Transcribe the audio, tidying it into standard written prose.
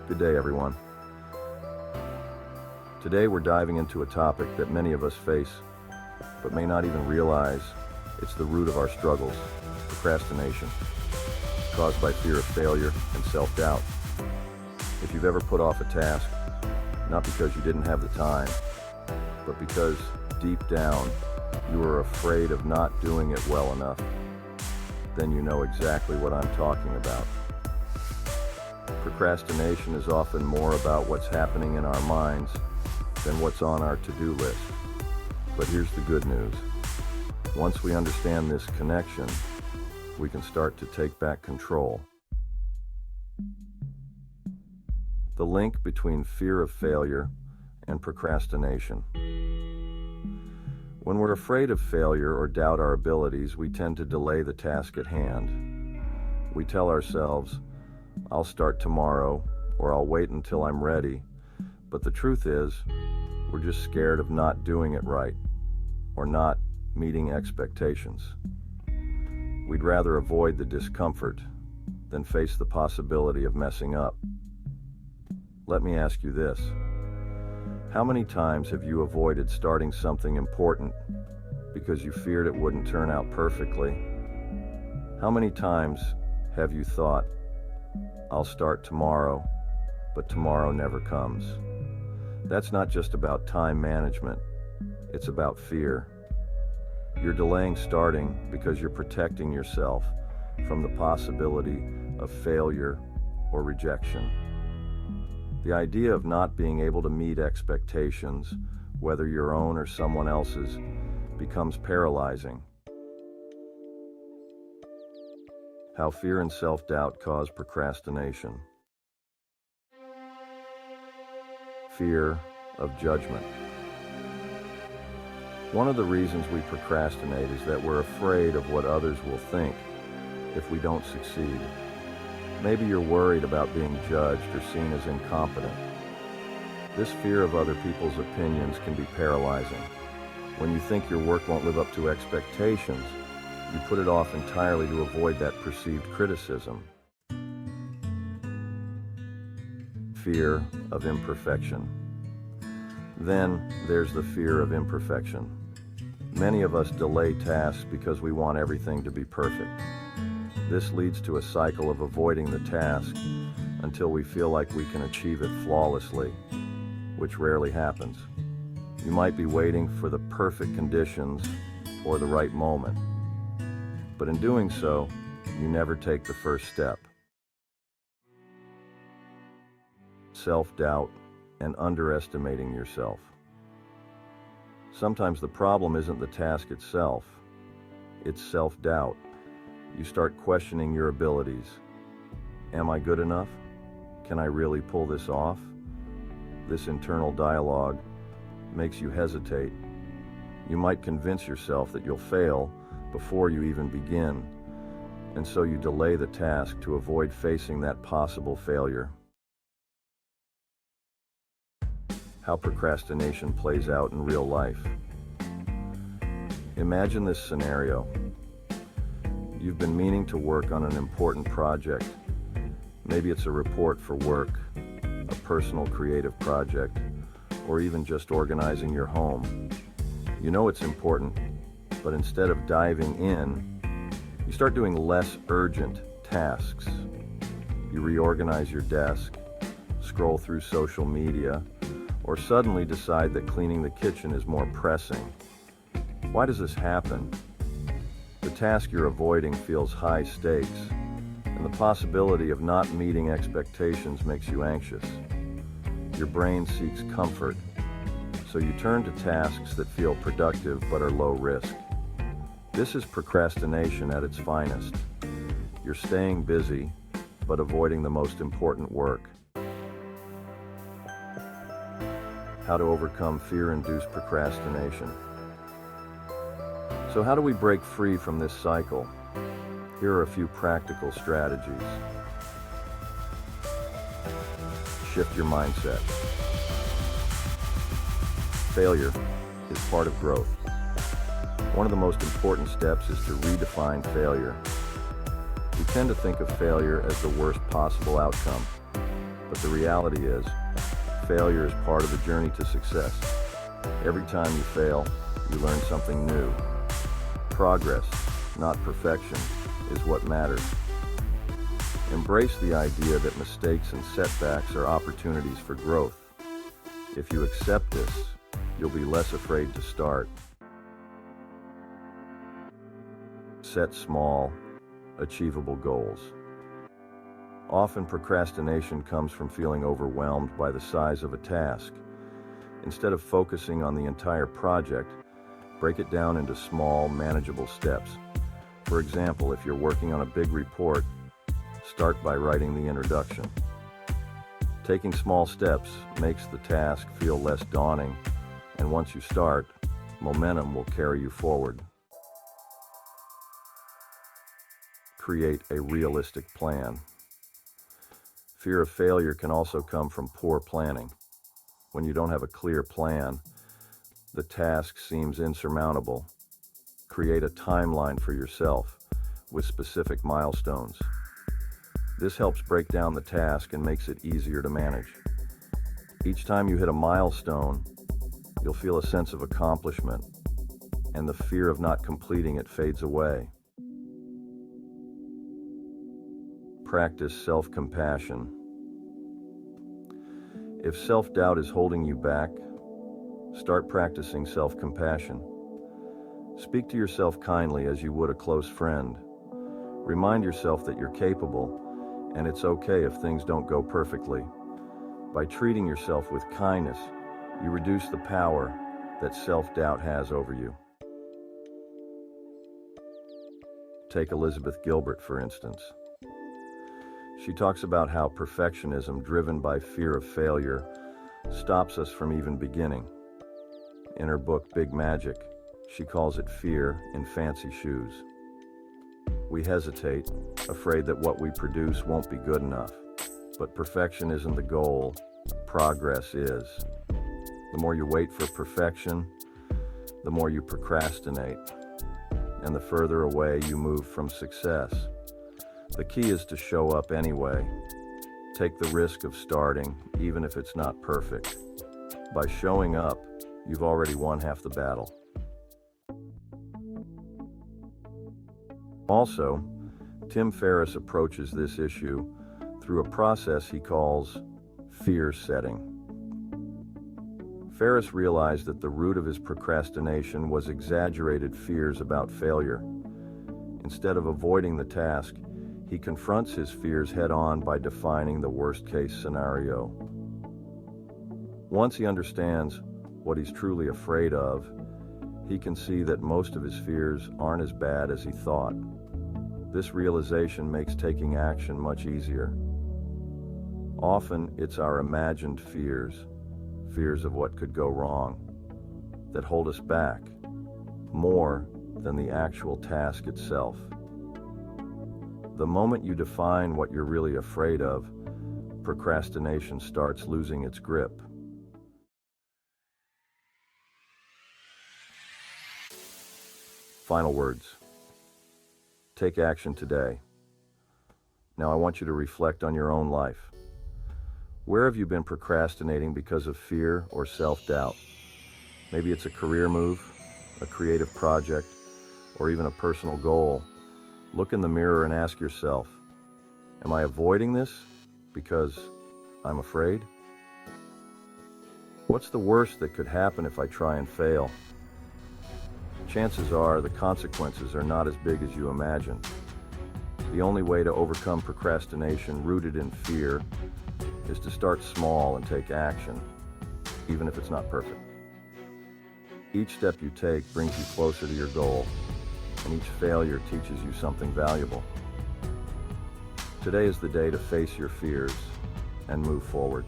Good day, everyone. Today we're diving into a topic that many of us face, but may not even realize it's the root of our struggles: procrastination, caused by fear of failure and self-doubt. If you've ever put off a task, not because you didn't have the time, but because deep down you were afraid of not doing it well enough, then you know exactly what I'm talking about. Procrastination is often more about what's happening in our minds than what's on our to-do list. But here's the good news. Once we understand this connection, we can start to take back control. The link between fear of failure and procrastination. When we're afraid of failure or doubt our abilities, we tend to delay the task at hand. We tell ourselves, "I'll start tomorrow," or "I'll wait until I'm ready." But the truth is, we're just scared of not doing it right, or not meeting expectations. We'd rather avoid the discomfort than face the possibility of messing up. Let me ask you this. How many times have you avoided starting something important because you feared it wouldn't turn out perfectly? How many times have you thought, "I'll start tomorrow," but tomorrow never comes? That's not just about time management, it's about fear. You're delaying starting because you're protecting yourself from the possibility of failure or rejection. The idea of not being able to meet expectations, whether your own or someone else's, becomes paralyzing. How fear and self-doubt cause procrastination. Fear of judgment. One of the reasons we procrastinate is that we're afraid of what others will think if we don't succeed. Maybe you're worried about being judged or seen as incompetent. This fear of other people's opinions can be paralyzing. When you think your work won't live up to expectations, you put it off entirely to avoid that perceived criticism. Fear of imperfection. Then there's the fear of imperfection. Many of us delay tasks because we want everything to be perfect. This leads to a cycle of avoiding the task until we feel like we can achieve it flawlessly, which rarely happens. You might be waiting for the perfect conditions or the right moment, but in doing so, you never take the first step. Self-doubt and underestimating yourself. Sometimes the problem isn't the task itself, it's self-doubt. You start questioning your abilities. Am I good enough? Can I really pull this off? This internal dialogue makes you hesitate. You might convince yourself that you'll fail before you even begin, and so you delay the task to avoid facing that possible failure. How procrastination plays out in real life. Imagine this scenario. You've been meaning to work on an important project. Maybe it's a report for work, a personal creative project, or even just organizing your home. You know it's important, but instead of diving in, you start doing less urgent tasks. You reorganize your desk, scroll through social media, or suddenly decide that cleaning the kitchen is more pressing. Why does this happen? The task you're avoiding feels high stakes, and the possibility of not meeting expectations makes you anxious. Your brain seeks comfort, so you turn to tasks that feel productive but are low risk. This is procrastination at its finest. You're staying busy, but avoiding the most important work. How to overcome fear-induced procrastination. So how do we break free from this cycle? Here are a few practical strategies. Shift your mindset. Failure is part of growth. One of the most important steps is to redefine failure. We tend to think of failure as the worst possible outcome. But the reality is, failure is part of the journey to success. Every time you fail, you learn something new. Progress, not perfection, is what matters. Embrace the idea that mistakes and setbacks are opportunities for growth. If you accept this, you'll be less afraid to start. Set small, achievable goals. Often procrastination comes from feeling overwhelmed by the size of a task. Instead of focusing on the entire project, break it down into small, manageable steps. For example, if you're working on a big report, start by writing the introduction. Taking small steps makes the task feel less daunting, and once you start, momentum will carry you forward. Create a realistic plan. Fear of failure can also come from poor planning. When you don't have a clear plan, the task seems insurmountable. Create a timeline for yourself with specific milestones. This helps break down the task and makes it easier to manage. Each time you hit a milestone, you'll feel a sense of accomplishment, and the fear of not completing it fades away. Practice self-compassion. If self-doubt is holding you back, start practicing self-compassion. Speak to yourself kindly as you would a close friend. Remind yourself that you're capable, and it's okay if things don't go perfectly. By treating yourself with kindness, you reduce the power that self-doubt has over you. Take Elizabeth Gilbert, for instance. She talks about how perfectionism driven by fear of failure stops us from even beginning. In her book, Big Magic, she calls it fear in fancy shoes. We hesitate, afraid that what we produce won't be good enough. But perfection isn't the goal, progress is. The more you wait for perfection, the more you procrastinate, and the further away you move from success. The key is to show up anyway. Take the risk of starting, even if it's not perfect. By showing up, you've already won half the battle. Also, Tim Ferriss approaches this issue through a process he calls fear setting. Ferriss realized that the root of his procrastination was exaggerated fears about failure. Instead of avoiding the task, he confronts his fears head-on by defining the worst-case scenario. Once he understands what he's truly afraid of, he can see that most of his fears aren't as bad as he thought. This realization makes taking action much easier. Often, it's our imagined fears of what could go wrong, that hold us back, more than the actual task itself. The moment you define what you're really afraid of, procrastination starts losing its grip. Final words. Take action today. Now I want you to reflect on your own life. Where have you been procrastinating because of fear or self-doubt? Maybe it's a career move, a creative project, or even a personal goal. Look in the mirror and ask yourself, am I avoiding this because I'm afraid? What's the worst that could happen if I try and fail? Chances are the consequences are not as big as you imagine. The only way to overcome procrastination rooted in fear is to start small and take action, even if it's not perfect. Each step you take brings you closer to your goal, and each failure teaches you something valuable. Today is the day to face your fears and move forward.